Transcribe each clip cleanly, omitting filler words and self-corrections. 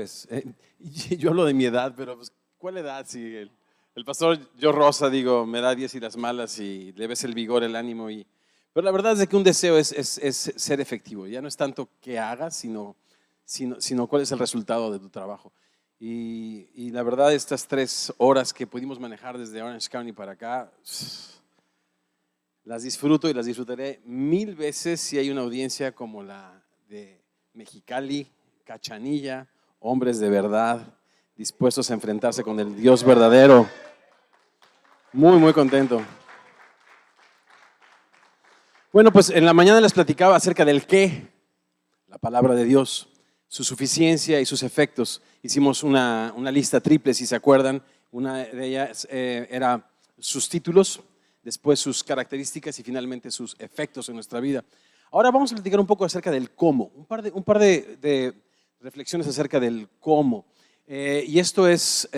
pastores. Yo hablo de mi edad, pero pues, ¿cuál edad? Si el pastor yo Rosa, digo, me da 10 y las malas y le ves el vigor, el ánimo. Pero la verdad es de que un deseo es ser efectivo. Ya no es tanto que hagas, sino cuál es el resultado de tu trabajo. Y la verdad, estas 3 horas que pudimos manejar desde Orange County para acá, las disfruto y las disfrutaré 1000 veces si hay una audiencia como la de Mexicali, Cachanilla, hombres de verdad, dispuestos a enfrentarse con el Dios verdadero. Muy, muy contento. Bueno, pues en la mañana les platicaba acerca del qué, la palabra de Dios, su suficiencia y sus efectos. Hicimos una lista triple, si se acuerdan. Una de ellas era sus títulos, después sus características y finalmente sus efectos en nuestra vida. Ahora vamos a platicar un poco acerca del cómo, un par de reflexiones acerca del cómo. Y esto es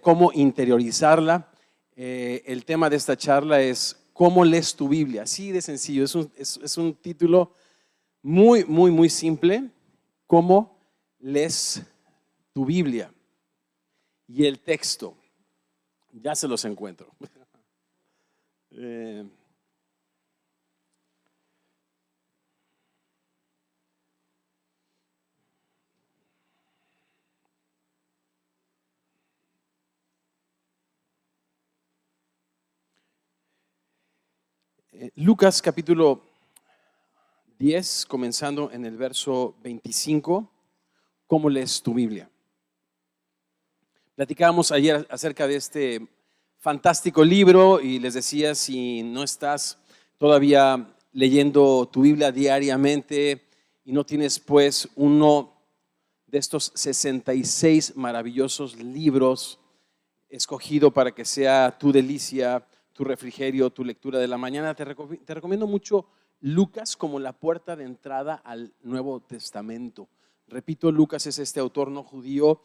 cómo interiorizarla. El tema de esta charla es ¿cómo lees tu Biblia? Así de sencillo, es un título muy, muy, muy simple. ¿Cómo lees tu Biblia? Y el texto, ya se los encuentro. Lucas capítulo 10, comenzando en el verso 25, ¿cómo lees tu Biblia? Platicábamos ayer acerca de este fantástico libro y les decía, si no estás todavía leyendo tu Biblia diariamente y no tienes pues uno de estos 66 maravillosos libros escogido para que sea tu delicia, tu refrigerio, tu lectura de la mañana, te recomiendo mucho Lucas como la puerta de entrada al Nuevo Testamento. Repito, Lucas es este autor no judío,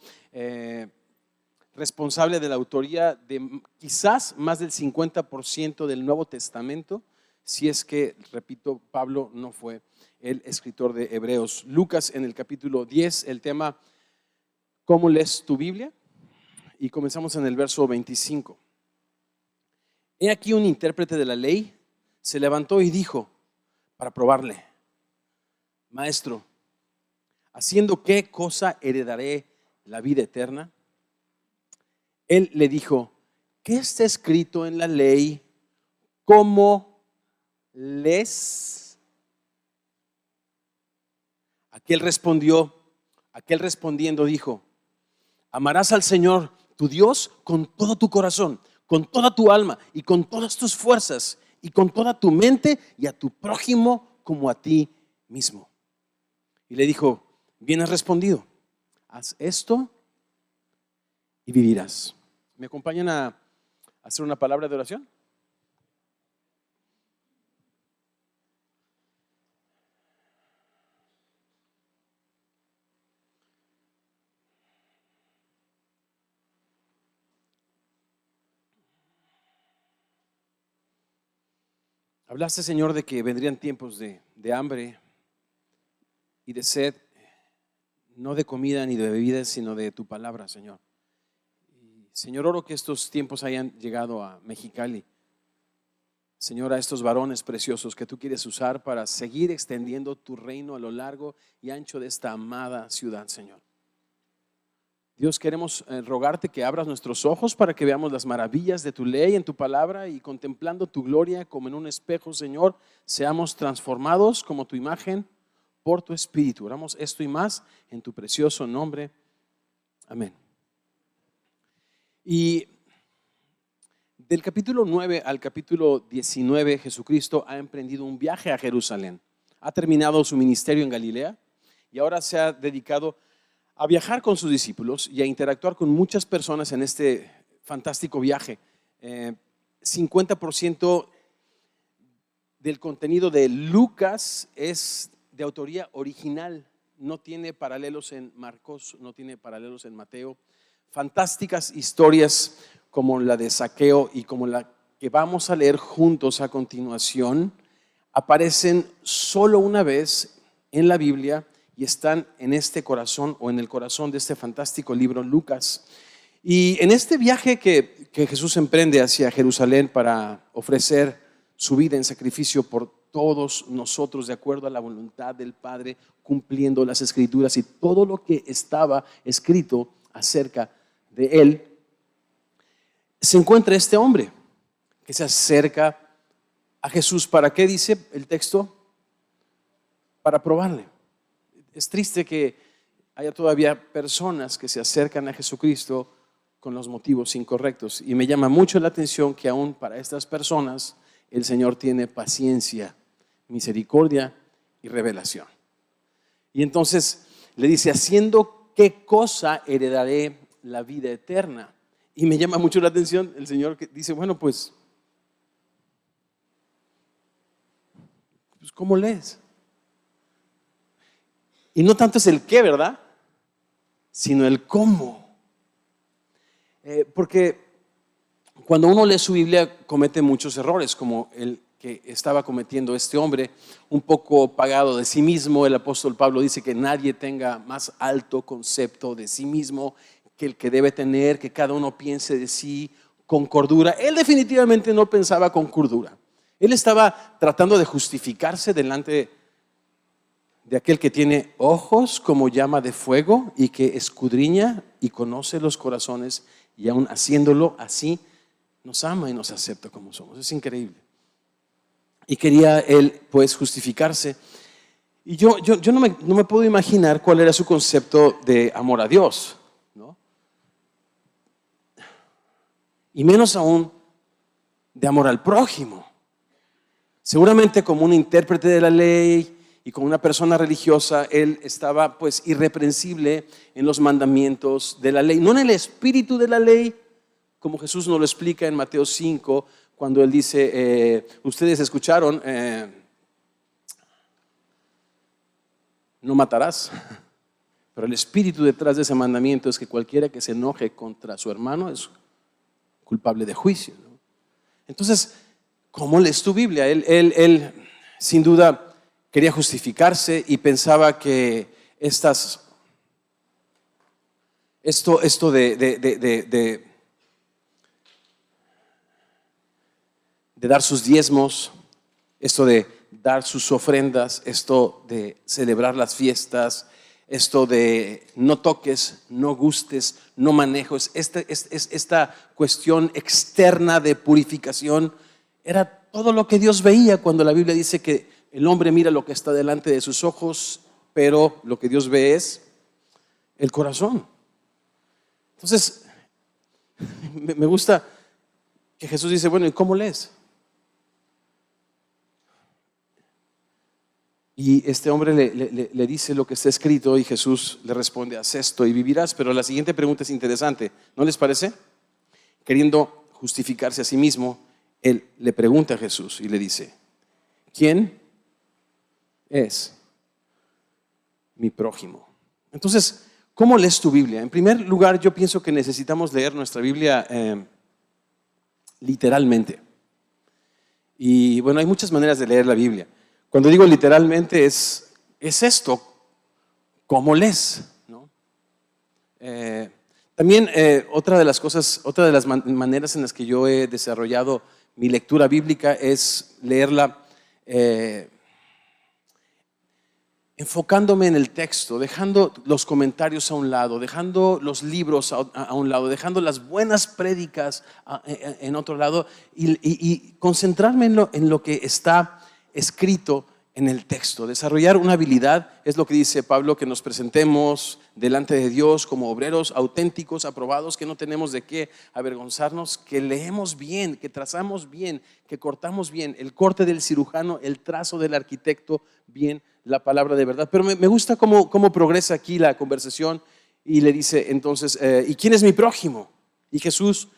responsable de la autoría de quizás más del 50% del Nuevo Testamento, si es que, repito, Pablo no fue el escritor de Hebreos. Lucas en el capítulo 10, el tema, ¿cómo lees tu Biblia? Y comenzamos en el verso 25. He aquí un intérprete de la ley se levantó y dijo, para probarle, Maestro, ¿haciendo qué cosa heredaré la vida eterna? Él le dijo, ¿qué está escrito en la ley? ¿Cómo lees? Aquel respondiendo dijo, amarás al Señor tu Dios con todo tu corazón, con toda tu alma y con todas tus fuerzas y con toda tu mente y a tu prójimo como a ti mismo. Y le dijo, bien has respondido, haz esto y vivirás. ¿Me acompañan a hacer una palabra de oración? Hablaste, Señor, de que vendrían tiempos de hambre y de sed, no de comida ni de bebidas, sino de tu palabra, Señor. Y, Señor, oro que estos tiempos hayan llegado a Mexicali. Señor, a estos varones preciosos que tú quieres usar para seguir extendiendo tu reino a lo largo y ancho de esta amada ciudad, Señor. Dios, queremos rogarte que abras nuestros ojos para que veamos las maravillas de tu ley en tu palabra y contemplando tu gloria como en un espejo, Señor, seamos transformados como tu imagen por tu Espíritu. Oramos esto y más en tu precioso nombre. Amén. Y del capítulo 9 al capítulo 19, Jesucristo ha emprendido un viaje a Jerusalén. Ha terminado su ministerio en Galilea y ahora se ha dedicado a viajar con sus discípulos y a interactuar con muchas personas en este fantástico viaje. 50% del contenido de Lucas es de autoría original, no tiene paralelos en Marcos, no tiene paralelos en Mateo. Fantásticas historias como la de Zaqueo y como la que vamos a leer juntos a continuación aparecen solo una vez en la Biblia y están en este corazón o en el corazón de este fantástico libro Lucas. Y en este viaje que Jesús emprende hacia Jerusalén para ofrecer su vida en sacrificio por todos nosotros, de acuerdo a la voluntad del Padre, cumpliendo las Escrituras y todo lo que estaba escrito acerca de él, se encuentra este hombre que se acerca a Jesús. ¿Para qué dice el texto? Para probarle. Es triste que haya todavía personas que se acercan a Jesucristo con los motivos incorrectos. Y me llama mucho la atención que aún para estas personas el Señor tiene paciencia, misericordia y revelación. Y entonces le dice, ¿haciendo qué cosa heredaré la vida eterna? Y me llama mucho la atención el Señor que dice, bueno, pues ¿cómo lees? Y no tanto es el qué, ¿verdad? Sino el cómo. Porque cuando uno lee su Biblia comete muchos errores, como el que estaba cometiendo este hombre, un poco pagado de sí mismo. El apóstol Pablo dice que nadie tenga más alto concepto de sí mismo que el que debe tener, que cada uno piense de sí con cordura. Él definitivamente no pensaba con cordura. Él estaba tratando de justificarse delante de aquel que tiene ojos como llama de fuego y que escudriña y conoce los corazones, y aún haciéndolo así nos ama y nos acepta como somos. Es increíble. Y quería él pues justificarse. Y yo no me puedo imaginar cuál era su concepto de amor a Dios, ¿no? Y menos aún de amor al prójimo. Seguramente como un intérprete de la ley y como una persona religiosa, él estaba pues irreprensible en los mandamientos de la ley, no en el espíritu de la ley, como Jesús nos lo explica en Mateo 5, cuando él dice, ustedes escucharon, no matarás, pero el espíritu detrás de ese mandamiento es que cualquiera que se enoje contra su hermano es culpable de juicio, ¿no? Entonces, ¿cómo lees tu Biblia? Él sin duda quería justificarse y pensaba que esto de dar sus diezmos, esto de dar sus ofrendas, esto de celebrar las fiestas, esto de no toques, no gustes, no manejes, esta cuestión externa de purificación, era todo lo que Dios veía cuando la Biblia dice que el hombre mira lo que está delante de sus ojos, pero lo que Dios ve es el corazón. Entonces, me gusta que Jesús dice, bueno, ¿y cómo lees? Y este hombre le dice lo que está escrito y Jesús le responde, haz esto y vivirás. Pero la siguiente pregunta es interesante, ¿no les parece? Queriendo justificarse a sí mismo, él le pregunta a Jesús y le dice, ¿quién es mi prójimo? Entonces, ¿cómo lees tu Biblia? En primer lugar, yo pienso que necesitamos leer nuestra Biblia literalmente. Y bueno, hay muchas maneras de leer la Biblia. Cuando digo literalmente es esto, ¿cómo lees? ¿No? También otra de las maneras en las que yo he desarrollado mi lectura bíblica es leerla enfocándome en el texto, dejando los comentarios a un lado, dejando los libros a un lado, dejando las buenas prédicas en otro lado y concentrarme en lo que está escrito en el texto. Desarrollar una habilidad es lo que dice Pablo, que nos presentemos delante de Dios como obreros auténticos, aprobados, que no tenemos de qué avergonzarnos, que leemos bien, que trazamos bien, que cortamos bien, el corte del cirujano, el trazo del arquitecto, bien la palabra de verdad. Pero me gusta cómo progresa aquí la conversación y le dice entonces, ¿y quién es mi prójimo? Y Jesús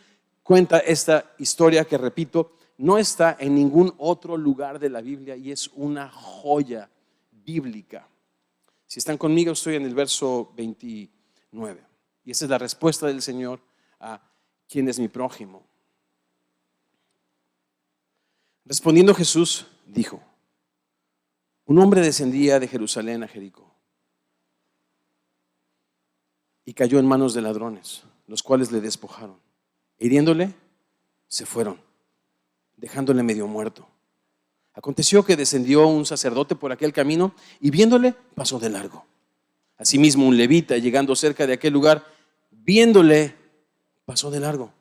cuenta esta historia que, repito, no está en ningún otro lugar de la Biblia y es una joya bíblica. Si están conmigo, estoy en el verso 29. Y esa es la respuesta del Señor a ¿quién es mi prójimo? Respondiendo Jesús, dijo, un hombre descendía de Jerusalén a Jericó y cayó en manos de ladrones, los cuales le despojaron. Hiriéndole, se fueron, dejándole medio muerto. Aconteció que descendió un sacerdote por aquel camino y viéndole, pasó de largo. Asimismo, un levita, llegando cerca de aquel lugar, viéndole, pasó de largo.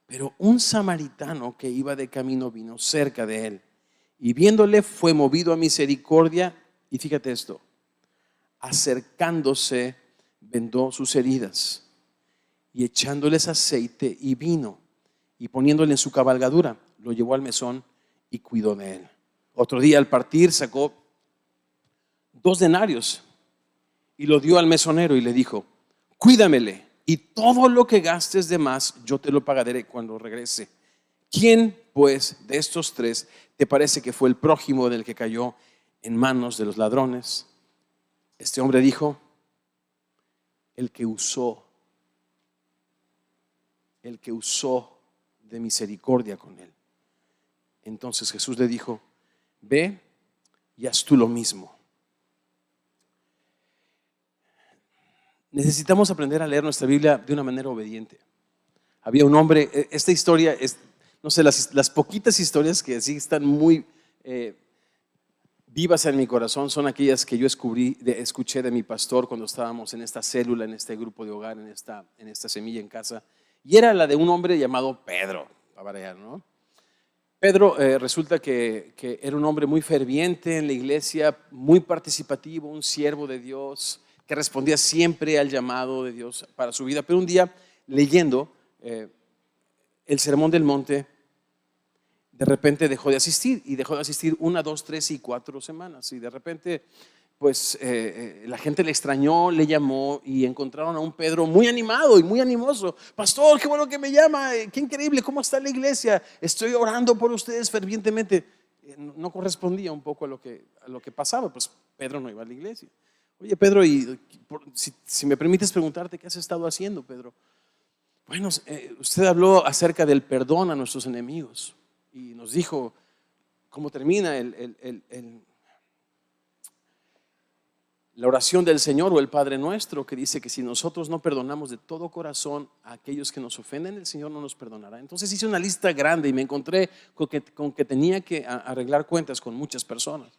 Pero un samaritano que iba de camino vino cerca de él y viéndole fue movido a misericordia. Y fíjate esto, acercándose, vendó sus heridas y echándoles aceite y vino y poniéndole en su cabalgadura, lo llevó al mesón y cuidó de él. Otro día al partir sacó 2 denarios y lo dio al mesonero y le dijo: cuídamele, y todo lo que gastes de más yo te lo pagaré cuando regrese. ¿Quién pues de estos 3 te parece que fue el prójimo del que cayó en manos de los ladrones? Este hombre dijo: el que usó de misericordia con él. Entonces Jesús le dijo: ve y haz tú lo mismo. Necesitamos aprender a leer nuestra Biblia de una manera obediente. Había un hombre, esta historia es, no sé, las poquitas historias que sí están muy vivas en mi corazón son aquellas que yo escuché de mi pastor cuando estábamos en esta célula, en este grupo de hogar, en esta semilla en casa. Y era la de un hombre llamado Pedro, para variar, ¿no? Pedro resulta que era un hombre muy ferviente en la iglesia, muy participativo, un siervo de Dios, que respondía siempre al llamado de Dios para su vida. Pero un día, leyendo el Sermón del Monte, de repente dejó de asistir, y dejó de asistir 1, 2, 3 y 4 semanas. Y de repente, pues la gente le extrañó, le llamó y encontraron a un Pedro muy animado y muy animoso. Pastor, qué bueno que me llama, qué increíble, ¿cómo está la iglesia? Estoy orando por ustedes fervientemente. No correspondía un poco a lo que pasaba, pues Pedro no iba a la iglesia. Oye, Pedro, si me permites preguntarte, ¿qué has estado haciendo, Pedro? Bueno, usted habló acerca del perdón a nuestros enemigos y nos dijo cómo termina la oración del Señor o el Padre Nuestro, que dice que si nosotros no perdonamos de todo corazón a aquellos que nos ofenden, el Señor no nos perdonará. Entonces hice una lista grande y me encontré con que tenía que arreglar cuentas con muchas personas.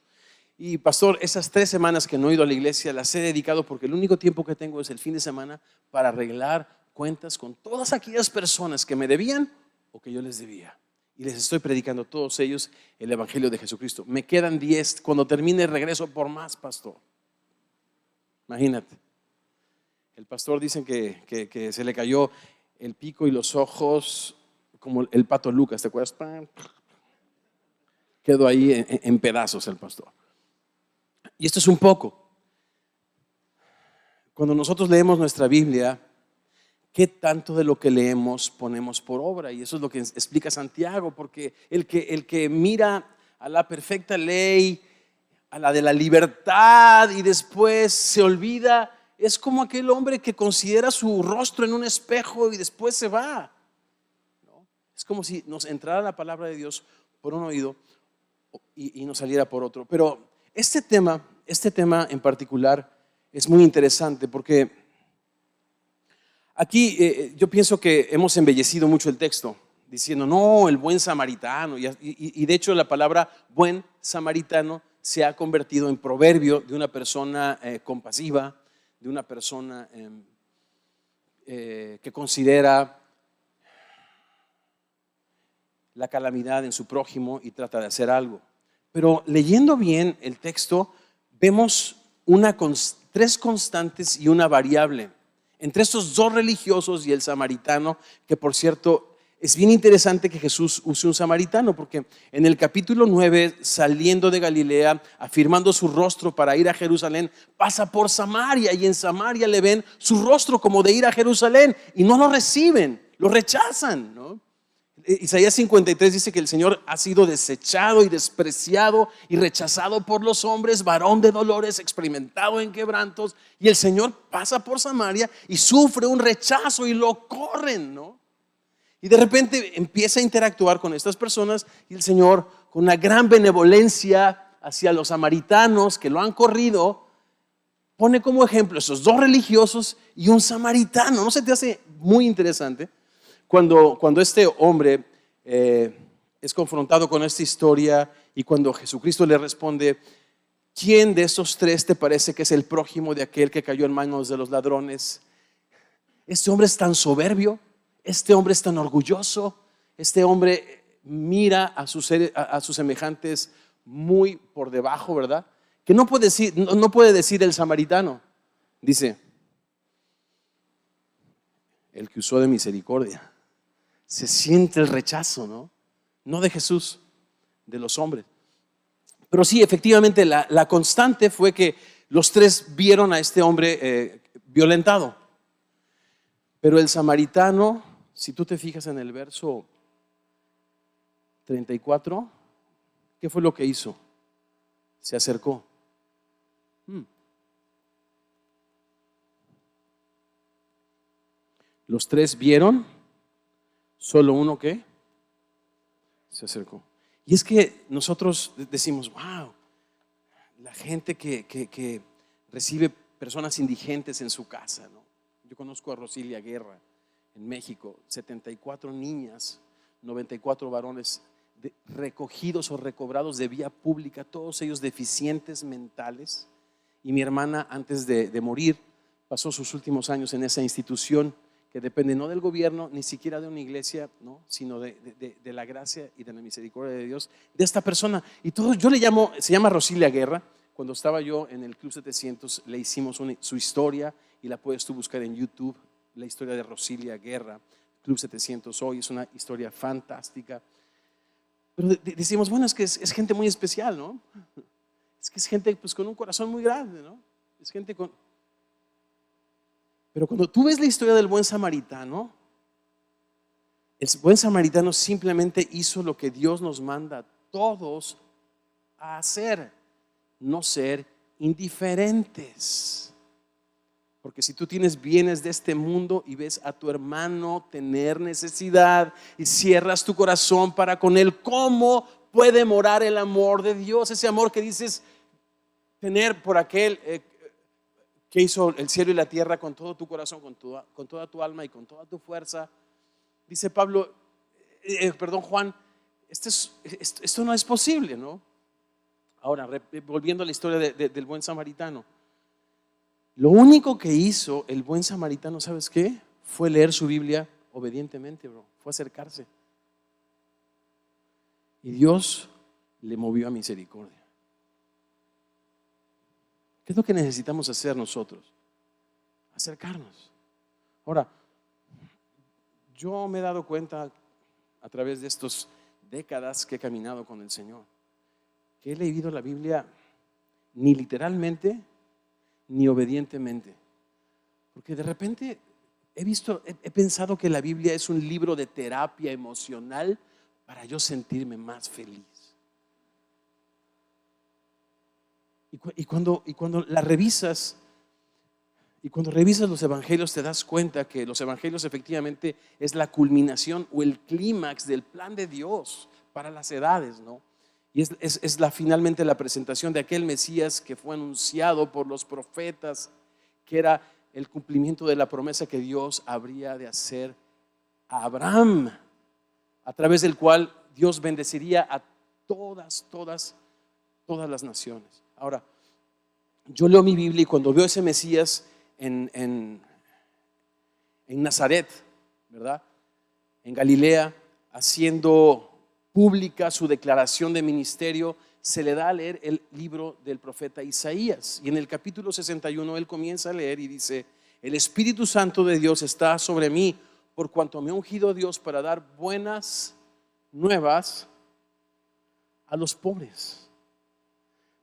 Y pastor, esas 3 semanas que no he ido a la iglesia las he dedicado porque el único tiempo que tengo es el fin de semana para arreglar cuentas con todas aquellas personas que me debían o que yo les debía. Y les estoy predicando a todos ellos el Evangelio de Jesucristo. Me quedan 10, cuando termine regreso por más, pastor. Imagínate. El pastor dicen que se le cayó el pico y los ojos como el pato Lucas, ¿te acuerdas? Quedó ahí en pedazos el pastor. Y esto es un poco. Cuando nosotros leemos nuestra Biblia, ¿qué tanto de lo que leemos ponemos por obra? Y eso es lo que explica Santiago, porque el que mira a la perfecta ley, a la de la libertad y después se olvida, es como aquel hombre que considera su rostro en un espejo y después se va, ¿no? Es como si nos entrara la palabra de Dios por un oído y nos saliera por otro. Pero este tema en particular es muy interesante porque aquí yo pienso que hemos embellecido mucho el texto diciendo, no, el buen samaritano, y de hecho la palabra buen samaritano se ha convertido en proverbio de una persona compasiva, de una persona que considera la calamidad en su prójimo y trata de hacer algo. Pero leyendo bien el texto, vemos 3 constantes y una variable entre estos 2 religiosos y el samaritano, que por cierto es bien interesante que Jesús use un samaritano, porque en el capítulo 9, saliendo de Galilea, afirmando su rostro para ir a Jerusalén, pasa por Samaria, y en Samaria le ven su rostro como de ir a Jerusalén y no lo reciben, lo rechazan, ¿no? Isaías 53 dice que el Señor ha sido desechado y despreciado y rechazado por los hombres, varón de dolores, experimentado en quebrantos, y el Señor pasa por Samaria y sufre un rechazo y lo corren, ¿no? Y de repente empieza a interactuar con estas personas y el Señor, con una gran benevolencia hacia los samaritanos que lo han corrido, pone como ejemplo esos dos religiosos y un samaritano. ¿No se te hace muy interesante? Cuando este hombre es confrontado con esta historia y cuando Jesucristo le responde, ¿quién de estos tres te parece que es el prójimo de aquel que cayó en manos de los ladrones? Este hombre es tan soberbio, este hombre es tan orgulloso, este hombre mira a sus semejantes muy por debajo, ¿verdad? Que no puede decir el samaritano. Dice, el que usó de misericordia. Se siente el rechazo, ¿no? No de Jesús, de los hombres. Pero sí, efectivamente, la constante fue que los tres vieron a este hombre violentado. Pero el samaritano, si tú te fijas en el verso 34, ¿qué fue lo que hizo? Se acercó. Los tres vieron, solo uno que se acercó. Y es que nosotros decimos, wow, la gente que recibe personas indigentes en su casa, ¿no? Yo conozco a Rosilia Guerra en México, 74 niñas, 94 varones recogidos o recobrados de vía pública, todos ellos deficientes mentales. Y mi hermana, antes de morir, pasó sus últimos años en esa institución que depende no del gobierno, ni siquiera de una iglesia, ¿no? Sino de la gracia y de la misericordia de Dios, de esta persona. Y todo, yo le llamo, se llama Rosilia Guerra. Cuando estaba yo en el Club 700, le hicimos su historia y la puedes tú buscar en YouTube, la historia de Rosilia Guerra, Club 700 hoy, es una historia fantástica. Pero decimos, bueno, es que es gente muy especial, ¿no? Es que es gente pues, con un corazón muy grande, ¿no? Es gente con... Pero cuando tú ves la historia del buen samaritano, el buen samaritano simplemente hizo lo que Dios nos manda a todos a hacer, no ser indiferentes. Porque si tú tienes bienes de este mundo y ves a tu hermano tener necesidad y cierras tu corazón para con él, ¿cómo puede morar el amor de Dios? Ese amor que dices tener por aquel que hizo el cielo y la tierra con todo tu corazón, con toda tu alma y con toda tu fuerza. Dice Juan, esto no es posible, ¿no? Ahora, volviendo a la historia del buen samaritano. Lo único que hizo el buen samaritano, ¿sabes qué? Fue leer su Biblia obedientemente, fue acercarse. Y Dios le movió a misericordia. ¿Qué es lo que necesitamos hacer nosotros? Acercarnos. Ahora, yo me he dado cuenta a través de estas décadas que he caminado con el Señor, que he leído la Biblia ni literalmente ni obedientemente. Porque de repente he pensado que la Biblia es un libro de terapia emocional para yo sentirme más feliz. Y cuando la revisas, y cuando revisas los evangelios, te das cuenta que los evangelios efectivamente es la culminación o el clímax del plan de Dios para las edades, ¿no? Y es finalmente la presentación de aquel Mesías que fue anunciado por los profetas, que era el cumplimiento de la promesa que Dios habría de hacer a Abraham, a través del cual Dios bendeciría a todas las naciones. Ahora, yo leo mi Biblia y cuando veo ese Mesías en Nazaret, ¿verdad? En Galilea, haciendo pública su declaración de ministerio, se le da a leer el libro del profeta Isaías. Y en el capítulo 61 él comienza a leer y dice: el Espíritu Santo de Dios está sobre mí, por cuanto me ha ungido Dios para dar buenas nuevas a los pobres,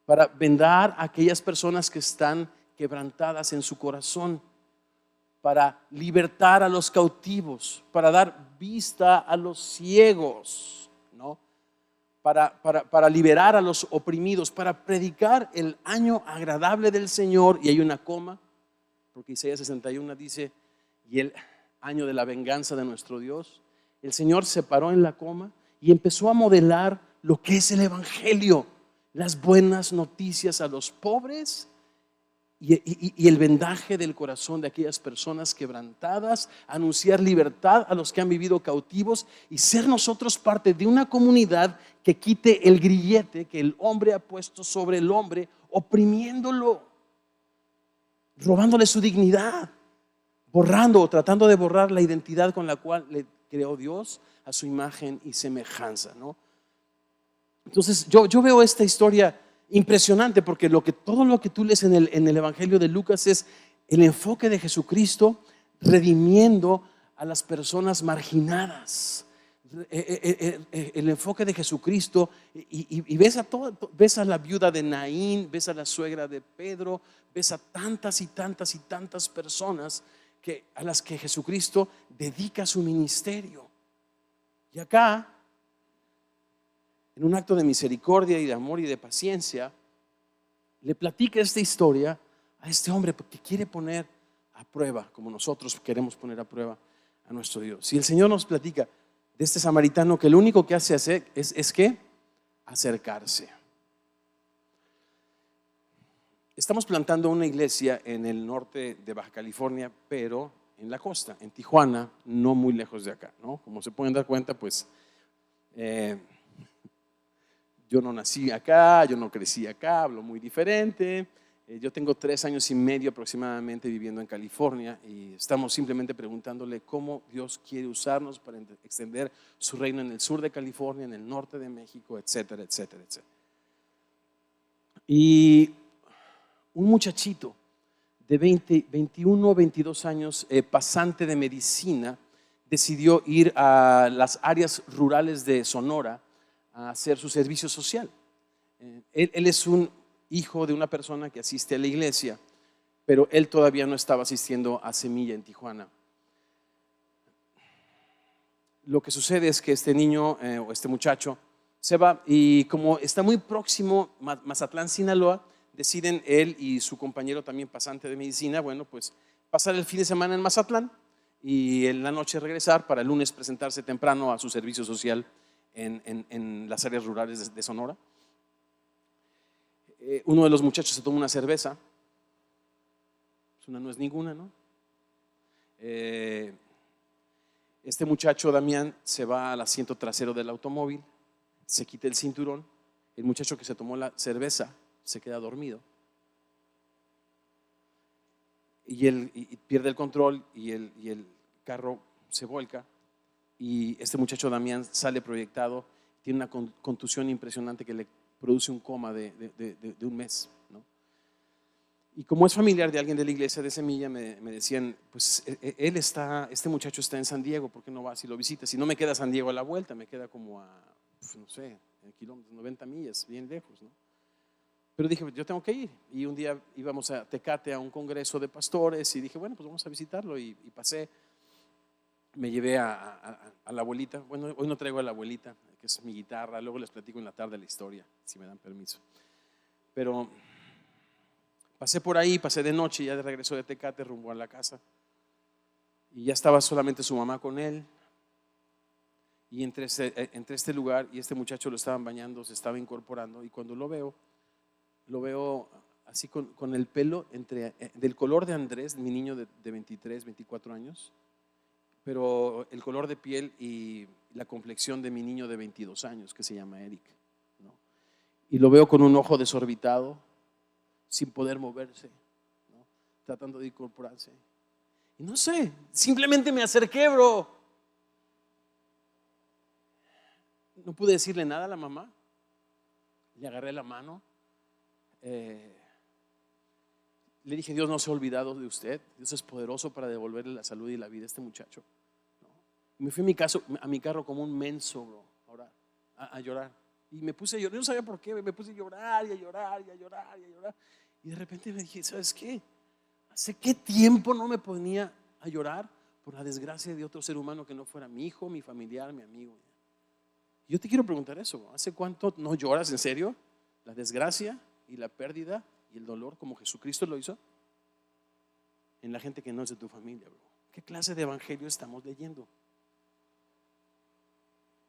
para vendar a aquellas personas que están quebrantadas en su corazón, para libertar a los cautivos, para dar vista a los ciegos, ¿no? Para liberar a los oprimidos, para predicar el año agradable del Señor. Y hay una coma, porque Isaías 61 dice: y el año de la venganza de nuestro Dios. El Señor se paró en la coma y empezó a modelar lo que es el evangelio, las buenas noticias a los pobres y el vendaje del corazón de aquellas personas quebrantadas, anunciar libertad a los que han vivido cautivos y ser nosotros parte de una comunidad que quite el grillete que el hombre ha puesto sobre el hombre, oprimiéndolo, robándole su dignidad, borrando o tratando de borrar la identidad con la cual le creó Dios a su imagen y semejanza, ¿no? Entonces yo veo esta historia impresionante porque todo lo que tú lees en el Evangelio de Lucas es el enfoque de Jesucristo redimiendo a las personas marginadas. El enfoque de Jesucristo y ves a la viuda de Naín, ves a la suegra de Pedro, ves a tantas y tantas y tantas personas a las que Jesucristo dedica su ministerio. Y acá, en un acto de misericordia y de amor y de paciencia, le platica esta historia a este hombre porque quiere poner a prueba, como nosotros queremos poner a prueba a nuestro Dios. Y el Señor nos platica de este samaritano que lo único que hace es que acercarse. Estamos plantando una iglesia en el norte de Baja California, pero en la costa, en Tijuana, no muy lejos de acá, ¿no? Como se pueden dar cuenta, pues yo no nací acá, yo no crecí acá, hablo muy diferente. Yo tengo 3 años y medio aproximadamente viviendo en California y estamos simplemente preguntándole cómo Dios quiere usarnos para extender su reino en el sur de California, en el norte de México, etcétera, etcétera, etcétera. Y un muchachito de 21 o 22 años, pasante de medicina, decidió ir a las áreas rurales de Sonora a hacer su servicio social. Él es un hijo de una persona que asiste a la iglesia, pero él todavía no estaba asistiendo a Semilla en Tijuana. Lo que sucede es que este niño o este muchacho se va y como está muy próximo Mazatlán, Sinaloa, deciden él y su compañero también pasante de medicina, bueno, pues pasar el fin de semana en Mazatlán y en la noche regresar para el lunes presentarse temprano a su servicio social en las áreas rurales de Sonora. Uno de los muchachos se toma una cerveza, una no es ninguna, ¿no? Este muchacho Damián se va al asiento trasero del automóvil, se quita el cinturón, el muchacho que se tomó la cerveza se queda dormido y pierde el control y el carro se volca y este muchacho Damián sale proyectado, tiene una contusión impresionante que le produce un coma de un mes, ¿no? Y como es familiar de alguien de la iglesia de Semilla, me decían, pues este muchacho está en San Diego, ¿por qué no vas y lo visitas? Si no me queda San Diego a la vuelta, me queda como a, no sé, kilómetros, 90 millas, bien lejos, ¿no? Pero dije, yo tengo que ir. Y un día íbamos a Tecate a un congreso de pastores y dije, bueno, pues vamos a visitarlo. Y pasé, me llevé a la abuelita. Bueno, hoy no traigo a la abuelita, que es mi guitarra. Luego les platico en la tarde la historia, si me dan permiso. Pero pasé por ahí, pasé de noche, ya de regreso de Tecate rumbo a la casa. Y ya estaba solamente su mamá con él. Y entre este lugar y este muchacho lo estaban bañando, se estaba incorporando. Y cuando lo veo así con el pelo del color de Andrés, mi niño de 23, 24 años, pero el color de piel y la complexión de mi niño de 22 años, que se llama Eric, ¿no? Y lo veo con un ojo desorbitado, sin poder moverse, ¿no? Tratando de incorporarse. Y no sé, simplemente me acerqué, bro. No pude decirle nada a la mamá. Le agarré la mano. Le dije, Dios no se ha olvidado de usted. Dios es poderoso para devolverle la salud y la vida a este muchacho, ¿no? Y me fui a mi carro como un menso, bro, a llorar. Y me puse a llorar, yo no sabía por qué, me puse a llorar y a llorar y a llorar y a llorar. Y de repente me dije, ¿sabes qué? ¿Hace qué tiempo no me ponía a llorar por la desgracia de otro ser humano que no fuera mi hijo, mi familiar, mi amigo? Yo te quiero preguntar eso, ¿hace cuánto no lloras en serio la desgracia y la pérdida y el dolor como Jesucristo lo hizo en la gente que no es de tu familia, bro? ¿Qué clase de evangelio estamos leyendo?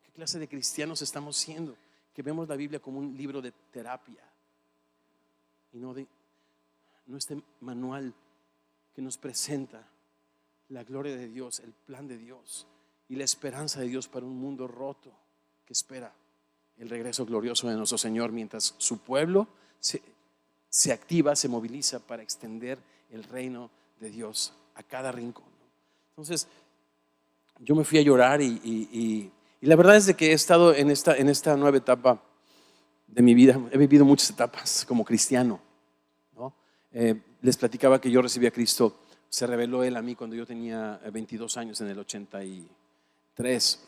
¿Qué clase de cristianos estamos siendo? Que vemos la Biblia como un libro de terapia y no ¿no? Este manual que nos presenta la gloria de Dios, el plan de Dios y la esperanza de Dios para un mundo roto que espera el regreso glorioso de nuestro Señor, mientras su pueblo se activa, se moviliza para extender el reino de Dios a cada rincón, ¿no? Entonces yo me fui a llorar y la verdad es de que he estado en esta nueva etapa de mi vida. He vivido muchas etapas como cristiano, ¿no? Les platicaba que yo recibí a Cristo, se reveló Él a mí cuando yo tenía 22 años, en el 83.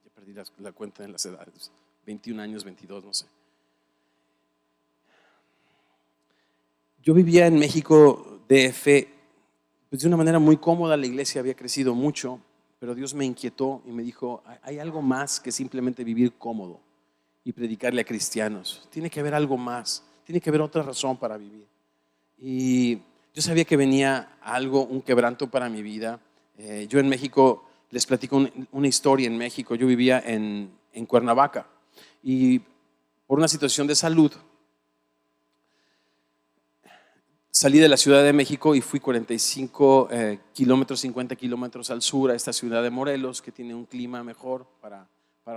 Ya perdí la cuenta de las edades, 21 años, 22, no sé. Yo vivía en México, DF, pues de una manera muy cómoda. La iglesia había crecido mucho, pero Dios me inquietó y me dijo: hay algo más que simplemente vivir cómodo y predicarle a cristianos. Tiene que haber algo más, tiene que haber otra razón para vivir. Y yo sabía que venía algo, un quebranto para mi vida. Yo en México, les platico una historia. En México yo vivía en Cuernavaca, y por una situación de salud salí de la Ciudad de México y fui 45 kilómetros, 50 kilómetros al sur, a esta ciudad de Morelos, que tiene un clima mejor para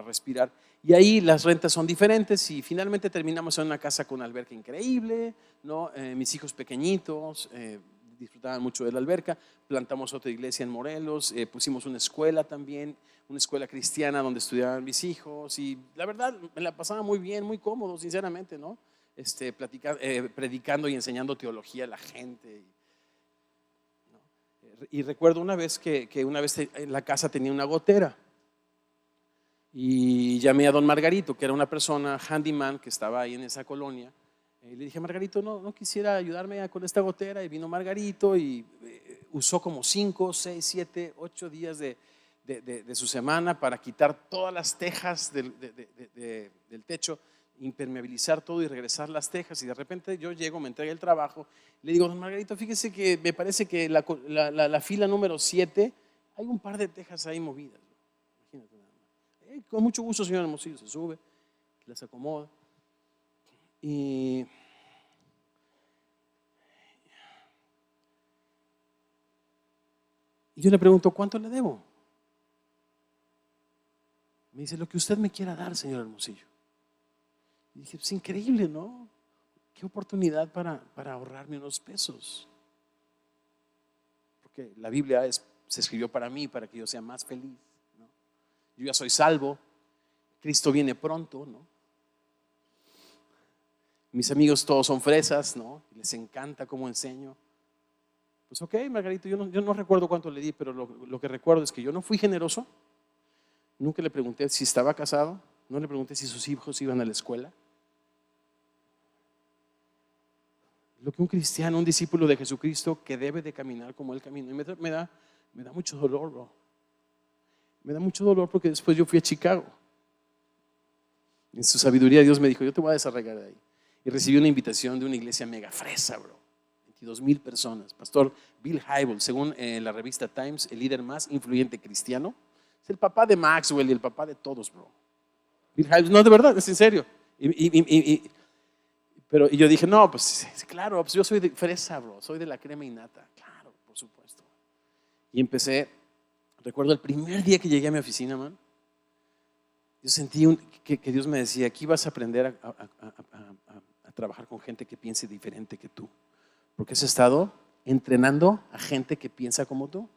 respirar. Y ahí las rentas son diferentes, y finalmente terminamos en una casa con alberca increíble, ¿no? Mis hijos pequeñitos disfrutaban mucho de la alberca. Plantamos otra iglesia en Morelos, pusimos una escuela también, una escuela cristiana donde estudiaban mis hijos, y la verdad me la pasaba muy bien, muy cómodo, sinceramente, ¿no? Predicando y enseñando teología a la gente, ¿no? Y recuerdo una vez que una vez en la casa tenía una gotera, y llamé a don Margarito, que era una persona handyman que estaba ahí en esa colonia, y le dije: Margarito, ¿no quisiera ayudarme con esta gotera? Y vino Margarito y usó como 5, 6, 7, 8 días de su semana para quitar todas las tejas del techo, impermeabilizar todo y regresar las tejas. Y de repente yo llego, me entrega el trabajo, le digo: don Margarito, fíjese que me parece que la fila número 7 hay un par de tejas ahí movidas. Imagínate nada más. Con mucho gusto, señor Hermosillo. Se sube, las acomoda, y yo le pregunto: ¿cuánto le debo? Me dice: lo que usted me quiera dar, señor Hermosillo. Y dije: pues increíble, ¿no? Qué oportunidad para ahorrarme unos pesos. Porque la Biblia se escribió para mí, para que yo sea más feliz, ¿no? Yo ya soy salvo, Cristo viene pronto, ¿no? Mis amigos todos son fresas, ¿no? Les encanta cómo enseño. Pues ok, Margarito, yo no recuerdo cuánto le di, pero lo que recuerdo es que yo no fui generoso. Nunca le pregunté si estaba casado, no le pregunté si sus hijos iban a la escuela. Lo que un cristiano, un discípulo de Jesucristo, que debe de caminar como Él camina. Y me da mucho dolor, bro. Me da mucho dolor porque después yo fui a Chicago. En su sabiduría Dios me dijo: yo te voy a desarraigar de ahí. Y recibí una invitación de una iglesia mega fresa, bro. 22,000 personas. Pastor Bill Hybels, según la revista Times, el líder más influyente cristiano. Es el papá de Maxwell y el papá de todos, bro. Bill Hybels, no, de verdad, es en serio. Pero yo dije: no, pues claro, pues yo soy de fresa, bro. Soy de la crema innata. Claro, por supuesto. Y recuerdo el primer día que llegué a mi oficina, man. Yo sentí que Dios me decía: aquí vas a aprender a trabajar con gente que piense diferente que tú, porque has estado entrenando a gente que piensa como tú,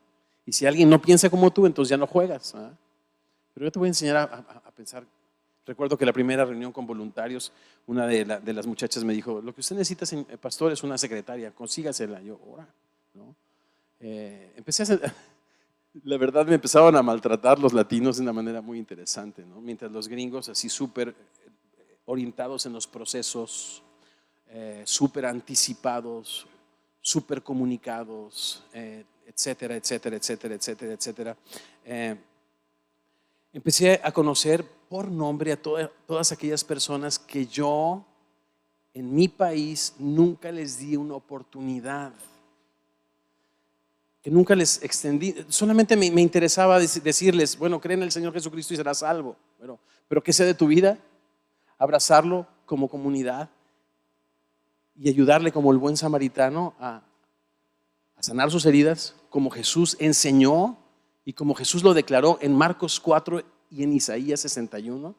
y si alguien no piensa como tú, entonces ya no juegas, ¿eh? Pero yo te voy a enseñar a pensar. Recuerdo que la primera reunión con voluntarios, una de las muchachas me dijo: lo que usted necesita, pastor, es una secretaria, consígasela. Yo: ahora, ¿no? Empecé a hacer. La verdad, me empezaban a maltratar los latinos de una manera muy interesante, ¿no? Mientras los gringos, así súper orientados en los procesos, súper anticipados, súper comunicados, etcétera, etcétera, etcétera, etcétera, etcétera. Empecé a conocer por nombre a todas aquellas personas que yo en mi país nunca les di una oportunidad, que nunca les extendí. Solamente me interesaba decirles: bueno, cree en el Señor Jesucristo y serás salvo, pero ¿qué sé de tu vida? Abrazarlo como comunidad. y ayudarle como el buen samaritano a sanar sus heridas, como Jesús enseñó y como Jesús lo declaró en Marcos 4 y en Isaías 61.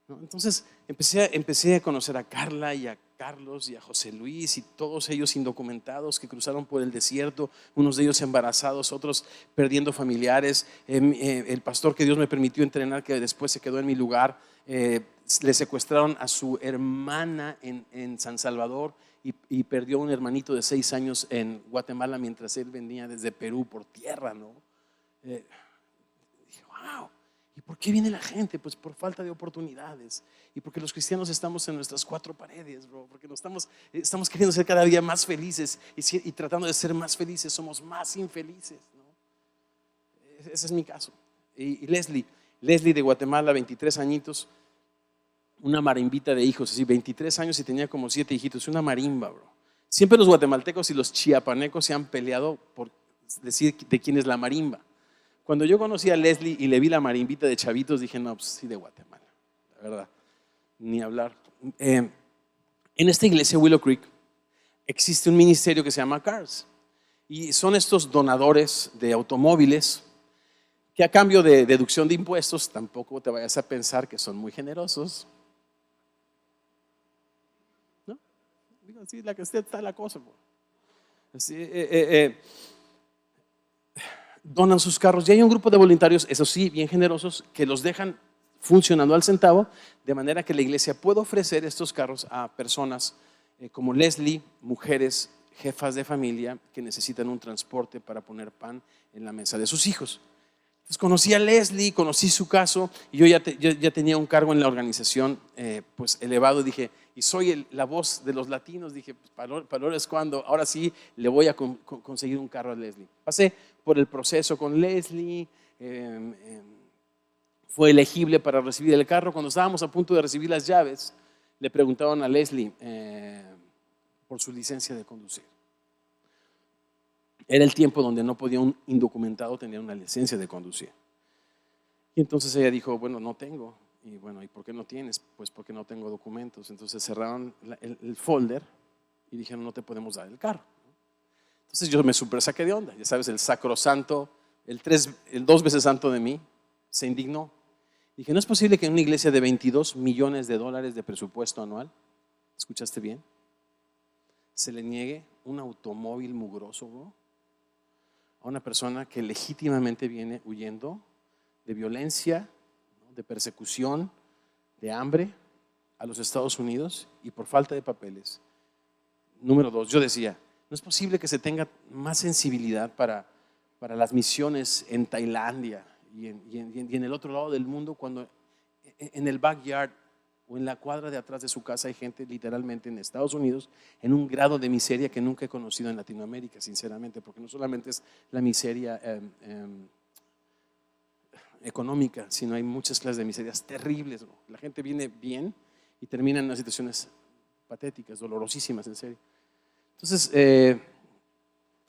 ¿No? Entonces empecé a conocer a Carla y a Carlos y a José Luis y todos ellos indocumentados que cruzaron por el desierto, unos de ellos embarazados, otros perdiendo familiares. El pastor que Dios me permitió entrenar, que después se quedó en mi lugar, le secuestraron a su hermana en San Salvador y perdió un hermanito de 6 años en Guatemala mientras él venía desde Perú por tierra, ¿no? Dije, wow. ¿Y por qué viene la gente? Pues por falta de oportunidades y porque los cristianos estamos en nuestras 4 paredes, bro, porque estamos queriendo ser cada día más felices y tratando de ser más felices somos más infelices, ¿no? Ese es mi caso. Y Leslie de Guatemala, 23 añitos, una marimbita de hijos, así 23 años y tenía como 7 hijitos, una marimba, bro. Siempre los guatemaltecos y los chiapanecos se han peleado por decir de quién es la marimba. Cuando yo conocí a Leslie y le vi la marimbita de chavitos, dije, no, pues sí, de Guatemala, la verdad, ni hablar. En esta iglesia, Willow Creek, existe un ministerio que se llama CARS y son estos donadores de automóviles que a cambio de deducción de impuestos, tampoco te vayas a pensar que son muy generosos, ¿no? Digo, así la que usted está la cosa, así, donan sus carros y hay un grupo de voluntarios, eso sí, bien generosos, que los dejan funcionando al centavo, de manera que la iglesia puede ofrecer estos carros a personas como Leslie, mujeres, jefas de familia que necesitan un transporte para poner pan en la mesa de sus hijos. Entonces conocí a Leslie, conocí su caso y yo ya tenía un cargo en la organización pues elevado. Dije, y soy la voz de los latinos. Dije, pues para es cuando, ahora sí le voy a conseguir un carro a Leslie. Pasé por el proceso con Leslie, fue elegible para recibir el carro. Cuando estábamos a punto de recibir las llaves, le preguntaron a Leslie por su licencia de conducir. Era el tiempo donde no podía un indocumentado tener una licencia de conducir. Y entonces ella dijo, bueno, no tengo. Y bueno, ¿y por qué no tienes? Pues porque no tengo documentos. Entonces cerraron el folder y dijeron, no te podemos dar el carro. Entonces yo me super saqué de onda. Ya sabes, el sacrosanto, el 2 veces santo de mí, se indignó. Dije, ¿no es posible que en una iglesia de $22 millones de presupuesto anual, ¿escuchaste bien?, se le niegue un automóvil mugroso, bro, a una persona que legítimamente viene huyendo de violencia, de persecución, de hambre a los Estados Unidos y por falta de papeles. Número 2, yo decía, no es posible que se tenga más sensibilidad para las misiones en Tailandia y en el otro lado del mundo, cuando en el backyard o en la cuadra de atrás de su casa hay gente literalmente en Estados Unidos en un grado de miseria que nunca he conocido en Latinoamérica, sinceramente, porque no solamente es la miseria económica, sino hay muchas clases de miserias terribles, ¿no? La gente viene bien y termina en unas situaciones patéticas, dolorosísimas, en serio. Entonces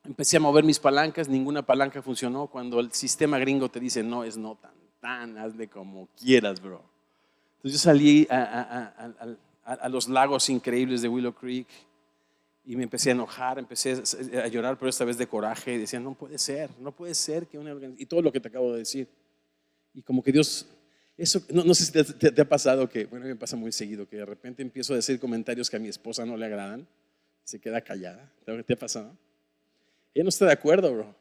empecé a mover mis palancas, ninguna palanca funcionó. Cuando el sistema gringo te dice no es no, tan, hazle como quieras, bro. Entonces yo salí a los lagos increíbles de Willow Creek y me empecé a enojar, empecé a llorar, pero esta vez de coraje, y decía, no puede ser que una organización, y todo lo que te acabo de decir. Y como que Dios, eso, no sé si te ha pasado que, bueno, me pasa muy seguido, que de repente empiezo a decir comentarios que a mi esposa no le agradan, se queda callada. ¿Te ha pasado? Ella no está de acuerdo, bro,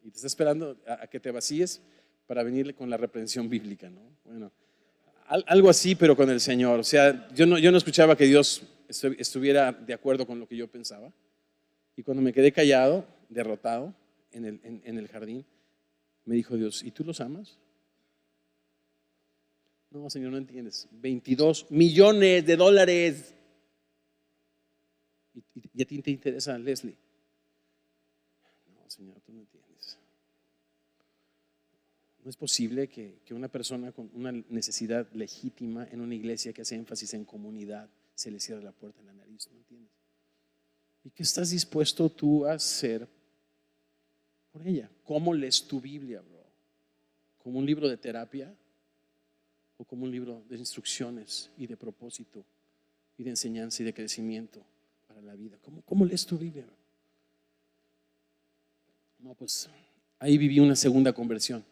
y te está esperando a que te vacíes para venirle con la reprensión bíblica, ¿no? Bueno, algo así, pero con el Señor. O sea, yo no escuchaba que Dios estuviera de acuerdo con lo que yo pensaba. Y cuando me quedé callado, derrotado en el jardín, me dijo Dios, ¿y tú los amas? No, Señor, no entiendes. $22 millones. ¿Y a ti te interesa, Leslie? No, Señor, tú no entiendes. No es posible que una persona con una necesidad legítima en una iglesia que hace énfasis en comunidad se le cierre la puerta en la nariz, ¿no entiendes? ¿Y qué estás dispuesto tú a hacer por ella? ¿Cómo lees tu Biblia, bro? ¿Como un libro de terapia? ¿O como un libro de instrucciones y de propósito y de enseñanza y de crecimiento para la vida. ¿Cómo lees tu Biblia? No, pues ahí viví una segunda conversión.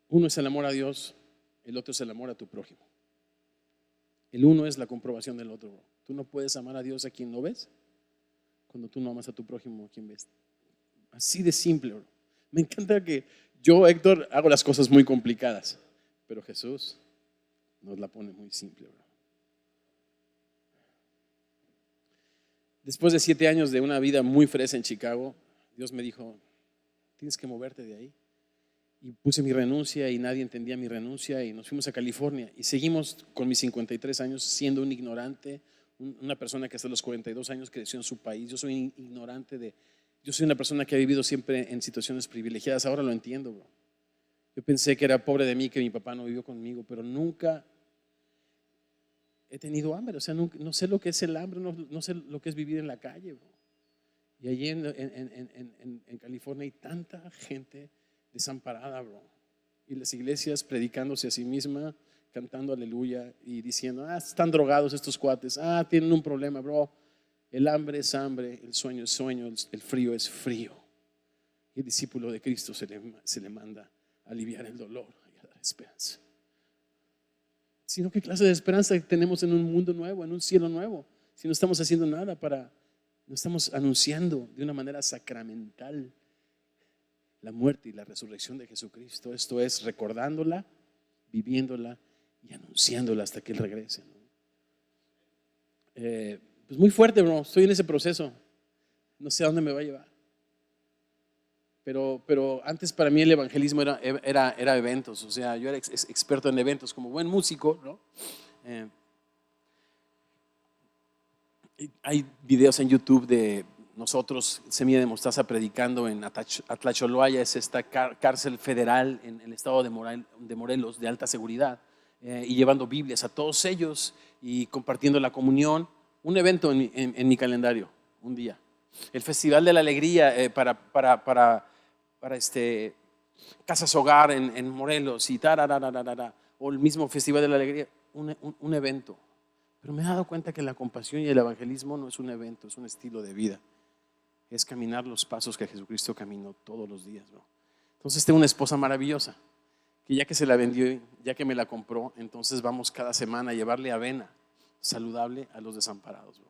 Uno es el amor a Dios, el otro es el amor a tu prójimo. El uno es la comprobación del otro. Tú no puedes amar a Dios a quien no ves cuando tú no amas a tu prójimo a quien ves. Así de simple, bro. Me encanta que yo, Héctor, hago las cosas muy complicadas, pero Jesús nos la pone muy simple, bro. Después de 7 años de una vida muy fresa en Chicago, Dios me dijo, tienes que moverte de ahí. Y puse mi renuncia y nadie entendía mi renuncia y nos fuimos a California y seguimos con mis 53 años siendo un ignorante, una persona que hasta los 42 años creció en su país. Yo soy ignorante yo soy una persona que ha vivido siempre en situaciones privilegiadas. Ahora lo entiendo, bro. Yo pensé que era pobre de mí que mi papá no vivió conmigo, pero nunca he tenido hambre. O sea, no sé lo que es el hambre, no sé lo que es vivir en la calle, bro. Y allí en California hay tanta gente desamparada, bro. Y las iglesias predicándose a sí misma, cantando aleluya y diciendo, están drogados estos cuates, tienen un problema, bro. El hambre es hambre, el sueño es sueño, el frío es frío. Y el discípulo de Cristo se le manda a aliviar el dolor y a dar esperanza. Sino, ¿qué clase de esperanza tenemos en un mundo nuevo, en un cielo nuevo? Si no estamos haciendo nada no estamos anunciando de una manera sacramental la muerte y la resurrección de Jesucristo. Esto es recordándola, viviéndola y anunciándola hasta que Él regrese, ¿no? Pues muy fuerte, bro. Estoy en ese proceso. No sé a dónde me va a llevar. Pero antes para mí el evangelismo era eventos. O sea, yo era experto en eventos como buen músico, ¿no? Hay videos en YouTube de nosotros, Semilla de Mostaza, predicando en Atlacholoaya, es esta cárcel federal en el estado de Morelos, de alta seguridad, y llevando Biblias a todos ellos y compartiendo la comunión. Un evento en mi calendario, un día. El Festival de la Alegría para Casas Hogar en Morelos y o el mismo Festival de la Alegría, un evento. Pero me he dado cuenta que la compasión y el evangelismo no es un evento, es un estilo de vida. Es caminar los pasos que Jesucristo caminó todos los días, ¿no? Entonces tengo una esposa maravillosa que ya que se la vendió, ya que me la compró, entonces vamos cada semana a llevarle avena saludable a los desamparados, bro.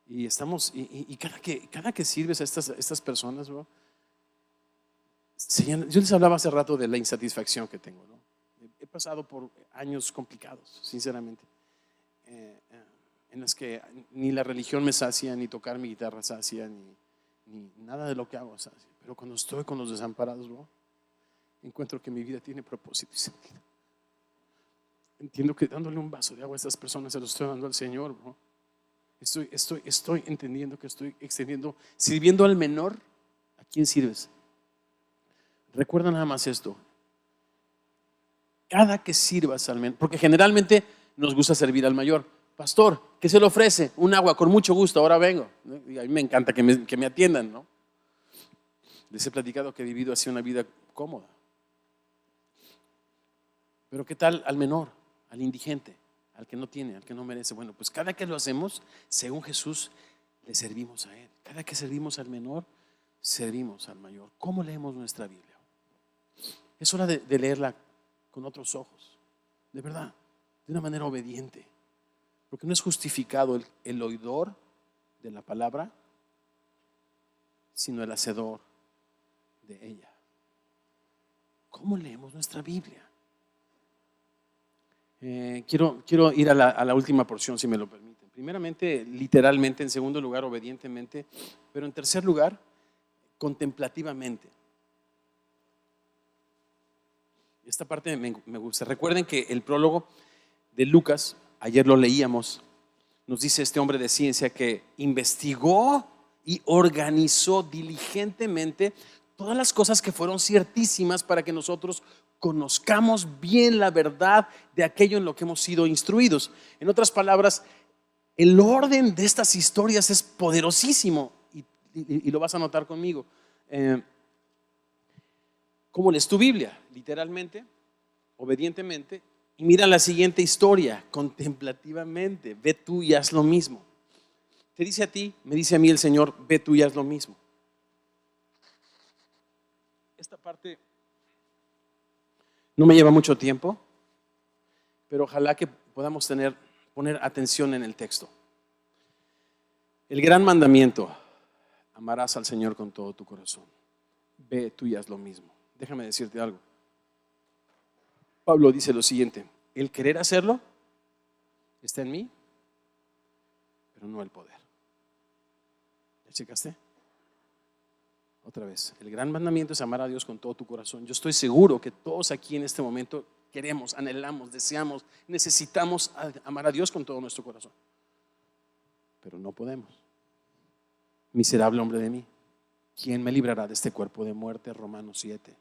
Y estamos, y cada que sirves a estas personas, bro, yo les hablaba hace rato de la insatisfacción que tengo, ¿no? He pasado por años complicados, sinceramente, en los que ni la religión me sacia, ni tocar mi guitarra sacia, ni nada de lo que hago sacia. Pero cuando estoy con los desamparados, bro, encuentro que mi vida tiene propósito y sentido. Entiendo que dándole un vaso de agua a estas personas se lo estoy dando al Señor, bro. Estoy entendiendo que estoy extendiendo, sirviendo al menor. ¿A quién sirves? Recuerda nada más esto. Cada que sirvas al menor, porque generalmente nos gusta servir al mayor. Pastor, ¿qué se le ofrece? Un agua, con mucho gusto, ahora vengo. Y a mí me encanta que me atiendan, ¿no? Les he platicado que he vivido así una vida cómoda. Pero ¿qué tal al menor, al indigente, al que no tiene, al que no merece? Bueno, pues cada que lo hacemos, según Jesús, le servimos a Él. Cada que servimos al menor, servimos al mayor. ¿Cómo leemos nuestra Biblia? Es hora de leerla con otros ojos, de verdad, de una manera obediente. Porque no es justificado el oidor de la palabra, sino el hacedor de ella. ¿Cómo leemos nuestra Biblia? Quiero ir a la última porción, si me lo permiten. Primeramente, literalmente; en segundo lugar, obedientemente; pero en tercer lugar, contemplativamente. Esta parte me gusta. Recuerden que el prólogo de Lucas, ayer lo leíamos, nos dice este hombre de ciencia que investigó y organizó diligentemente todas las cosas que fueron ciertísimas para que nosotros conozcamos bien la verdad de aquello en lo que hemos sido instruidos. En otras palabras, el orden de estas historias es poderosísimo y lo vas a notar conmigo. ¿Cómo lees tu Biblia? Literalmente, obedientemente, y mira la siguiente historia, contemplativamente. Ve tú y haz lo mismo. Te dice a ti, me dice a mí el Señor, ve tú y haz lo mismo. Esta parte no me lleva mucho tiempo, pero ojalá que podamos poner atención en el texto. El gran mandamiento, amarás al Señor con todo tu corazón. Ve tú y haz lo mismo. Déjame decirte algo. Pablo dice lo siguiente: el querer hacerlo está en mí, pero no el poder. ¿Ya checaste? Otra vez, el gran mandamiento es amar a Dios con todo tu corazón. Yo estoy seguro que todos aquí en este momento queremos, anhelamos, deseamos, necesitamos amar a Dios con todo nuestro corazón, pero no podemos. Miserable hombre de mí, ¿quién me librará de este cuerpo de muerte? Romanos 7.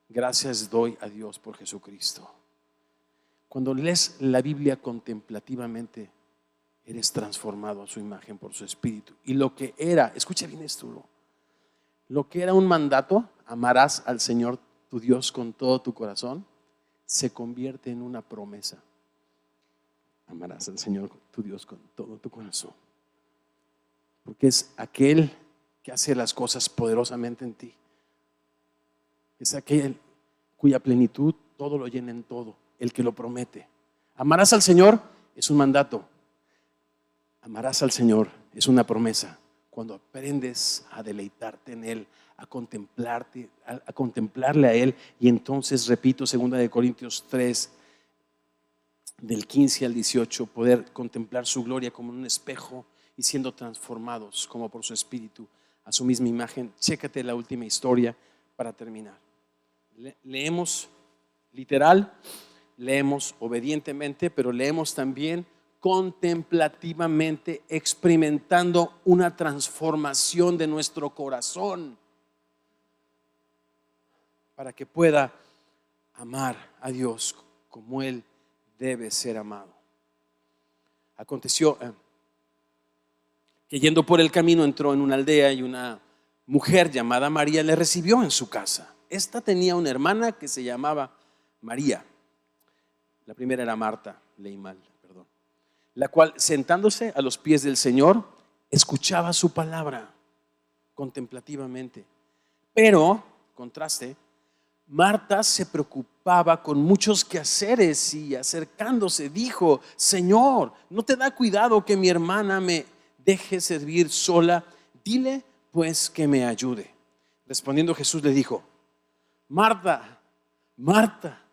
Gracias doy a Dios por Jesucristo. Cuando lees la Biblia contemplativamente, eres transformado a su imagen por su espíritu. Y lo que era, escucha bien esto, lo que era un mandato, amarás al Señor tu Dios con todo tu corazón, se convierte en una promesa. Amarás al Señor tu Dios con todo tu corazón. Porque es aquel que hace las cosas poderosamente en ti. Es aquel cuya plenitud todo lo llena en todo, el que lo promete. Amarás al Señor es un mandato. Amarás al Señor es una promesa. Cuando aprendes a deleitarte en Él, a contemplarle a Él, y entonces, repito, 2 Corintios 3, del 15 al 18, poder contemplar su gloria como en un espejo y siendo transformados como por su espíritu a su misma imagen. Chécate la última historia para terminar. Leemos literal, leemos obedientemente, pero leemos también contemplativamente, experimentando una transformación de nuestro corazón para que pueda amar a Dios como Él debe ser amado. Aconteció que yendo por el camino entró en una aldea y una mujer llamada María le recibió en su casa. Esta tenía una hermana que se llamaba María. La primera era Marta, leí mal, perdón. La cual, sentándose a los pies del Señor, escuchaba su palabra contemplativamente. Pero, contraste, Marta se preocupaba con muchos quehaceres y acercándose dijo: Señor, ¿no te da cuidado que mi hermana me deje servir sola? Dile pues que me ayude. Respondiendo Jesús le dijo: Marta, Marta,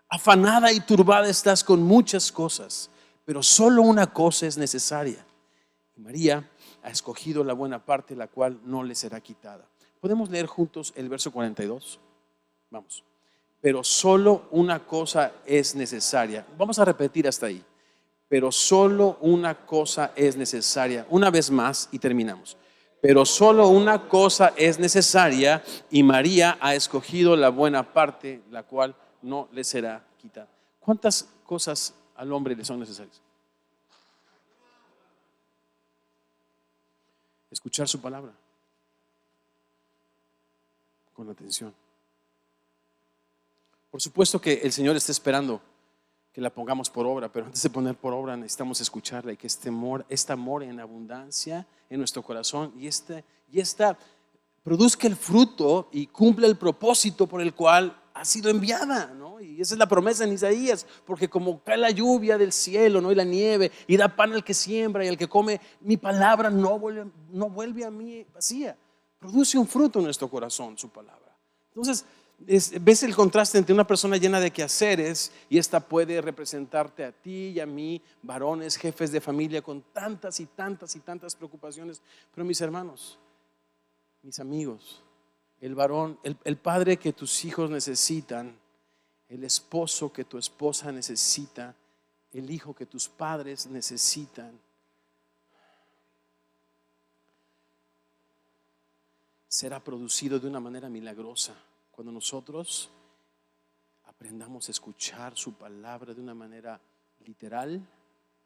afanada y turbada estás con muchas cosas, pero solo una cosa es necesaria. Y María ha escogido la buena parte, la cual no le será quitada. ¿Podemos leer juntos el verso 42? Vamos. Pero solo una cosa es necesaria. Vamos a repetir hasta ahí. Pero solo una cosa es necesaria. Una vez más y terminamos. Pero solo una cosa es necesaria y María ha escogido la buena parte, la cual no le será quitada. ¿Cuántas cosas al hombre le son necesarias? Escuchar su palabra con atención. Por supuesto que el Señor está esperando que la pongamos por obra, pero antes de poner por obra necesitamos escucharla y que este amor en abundancia en nuestro corazón y esta produzca el fruto y cumpla el propósito por el cual ha sido enviada, ¿no? Y esa es la promesa en Isaías, porque como cae la lluvia del cielo, ¿no? Y la nieve, y da pan al que siembra y al que come, mi palabra no vuelve a mí vacía, produce un fruto en nuestro corazón su palabra. Entonces, ves el contraste entre una persona llena de quehaceres y esta puede representarte a ti y a mí, varones, jefes de familia, con tantas y tantas y tantas preocupaciones. Pero mis hermanos, mis amigos, el varón, el padre que tus hijos necesitan, el esposo que tu esposa necesita, el hijo que tus padres necesitan, será producido de una manera milagrosa cuando nosotros aprendamos a escuchar su palabra de una manera literal,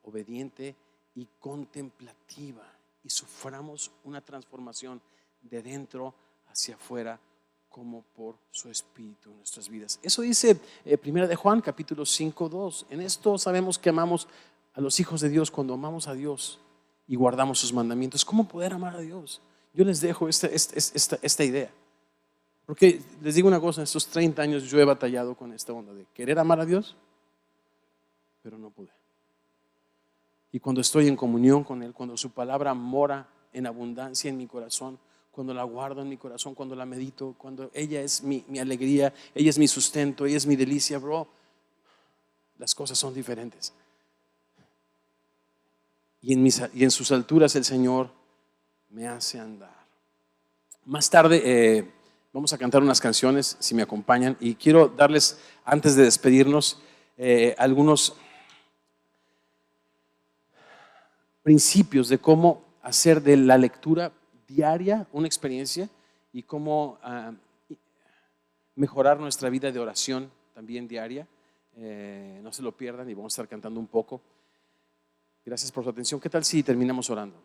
obediente y contemplativa, y suframos una transformación de dentro hacia afuera como por su Espíritu en nuestras vidas. Eso dice 1 de Juan, capítulo 5:2. En esto sabemos que amamos a los hijos de Dios cuando amamos a Dios y guardamos sus mandamientos. ¿Cómo poder amar a Dios? Yo les dejo esta idea. Porque les digo una cosa, en estos 30 años yo he batallado con esta onda de querer amar a Dios, pero no pude. Y cuando estoy en comunión con Él, cuando su palabra mora en abundancia en mi corazón, cuando la guardo en mi corazón, cuando la medito, cuando ella es mi alegría, ella es mi sustento, ella es mi delicia, bro, las cosas son diferentes. Y en sus alturas el Señor me hace andar. Más tarde vamos a cantar unas canciones, si me acompañan, y quiero darles, antes de despedirnos, algunos principios de cómo hacer de la lectura diaria una experiencia y cómo mejorar nuestra vida de oración también diaria. No se lo pierdan y vamos a estar cantando un poco. Gracias por su atención. ¿Qué tal si terminamos orando?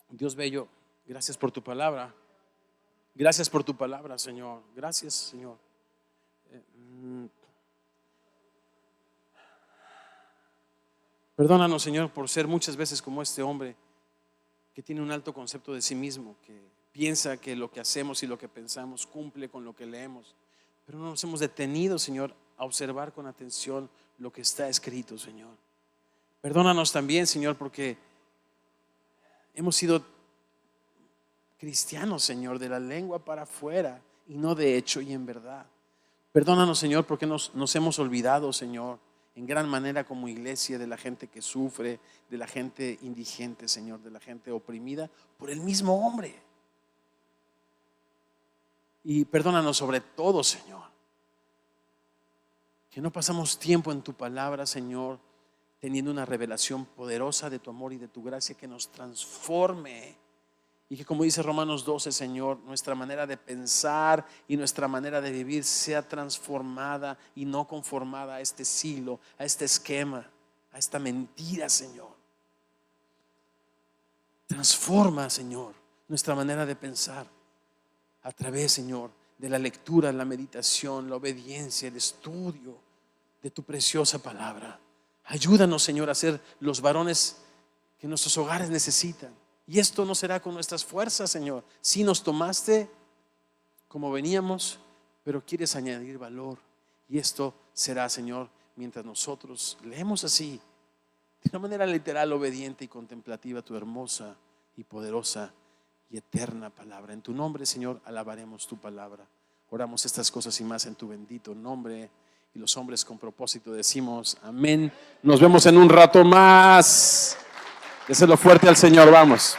Dios bello, gracias por tu palabra. Gracias por tu palabra, Señor. Gracias, Señor. Perdónanos, Señor, por ser muchas veces como este hombre que tiene un alto concepto de sí mismo, que piensa que lo que hacemos y lo que pensamos cumple con lo que leemos, pero no nos hemos detenido, Señor, a observar con atención lo que está escrito, Señor. Perdónanos también, Señor, porque hemos sido cristianos, Señor, de la lengua para afuera y no de hecho y en verdad. Perdónanos, Señor, porque nos hemos olvidado, Señor, en gran manera como iglesia, de la gente que sufre, de la gente indigente, Señor, de la gente oprimida por el mismo hombre. Y perdónanos sobre todo, Señor, que no pasamos tiempo en tu palabra, Señor, teniendo una revelación poderosa de tu amor y de tu gracia que nos transforme. Y que, como dice Romanos 12, Señor, nuestra manera de pensar y nuestra manera de vivir sea transformada y no conformada a este siglo, a este esquema, a esta mentira, Señor. Transforma, Señor, nuestra manera de pensar a través, Señor, de la lectura, la meditación, la obediencia, el estudio de tu preciosa palabra. Ayúdanos, Señor, a ser los varones que nuestros hogares necesitan. Y esto no será con nuestras fuerzas, Señor. Sí nos tomaste como veníamos, pero quieres añadir valor. Y esto será, Señor, mientras nosotros leemos así, de una manera literal, obediente y contemplativa, tu hermosa y poderosa y eterna palabra. En tu nombre, Señor, alabaremos tu palabra. Oramos estas cosas y más en tu bendito nombre. Y los hombres con propósito decimos amén. Nos vemos en un rato más. Déselo fuerte al Señor, vamos.